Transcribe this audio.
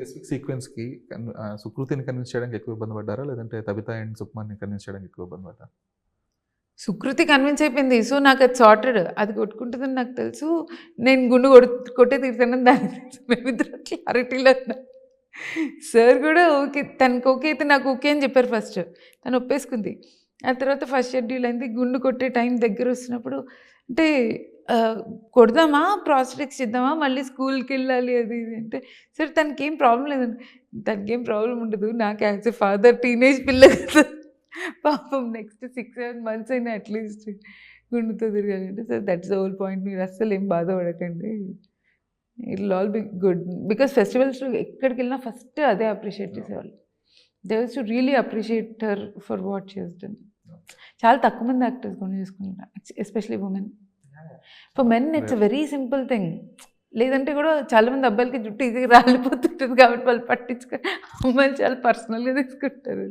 Specific సీక్వెన్స్‌కి సుకృతిని convince చేయడానికి ఎక్కువ ఇబ్బంది పడ్డారా? లేదంటే తబిత అండ్ సుకుమార్‌ని కన్విన్స్ చేయడానికి ఎక్కువ ఇబ్బంది పడ్డారా? సుకృతి కన్విన్స్ అయిపోయింది. సో, నాకు అది సార్టెడ్. అది కొట్టుకుంటుందని నాకు తెలుసు. నేను గుండు కొట్టే తీరుతానని దానికి తెలుసు. మేమిద్దరం క్లారిటీలో ఉన్నాం. సార్ కూడా ఓకే. తనకి ఓకే అయితే నాకు ఓకే అని చెప్పారు ఫస్ట్. తను ఒప్పేసుకుంది. ఆ తర్వాత ఫస్ట్ షెడ్యూల్ అయింది. గుండు కొట్టే టైం దగ్గరొస్తున్నప్పుడు అంటే కొడదామా? ప్రాస్థెటిక్స్ చేద్దామా? మళ్ళీ స్కూల్‌కెళ్ళాలి అది ఇది అంటే, సార్ తనకేం ప్రాబ్లమ్ లేదండి. తనకేం ప్రాబ్లమ్ ఉండదు. నాకు యాజ్ ఎ ఫాదర్ టీనేజ్ పిల్ల కదా! పాపం నెక్స్ట్ 6, 7 మంత్స్ అయినా అట్‌లీస్ట్ గుండుతో తిరగాలంటే, sir that's the whole point. మీరు అస్సలేం బాధపడకండి. It will all be good. Because ఫెస్టివల్స్‌లో ఎక్కడికెళ్ళినా ఫస్ట్ అదే అప్రిషియేట్ చేసేవాళ్ళు. They used to really appreciate her for what she has done. చాలా తక్కువ మంది యాక్టర్స్ గుండు చేసుకుంటారు. Especially women. For men it's a very simple thing. లేదంటే కూడా చాలామంది అబ్బాయిలకి జుట్టు ఈజీగా రాలిపోతుంటుంది కాబట్టి వాళ్ళు పట్టించుకొని అమ్మాయిలు చాలా పర్సనల్‌గా తీసుకుంటారు.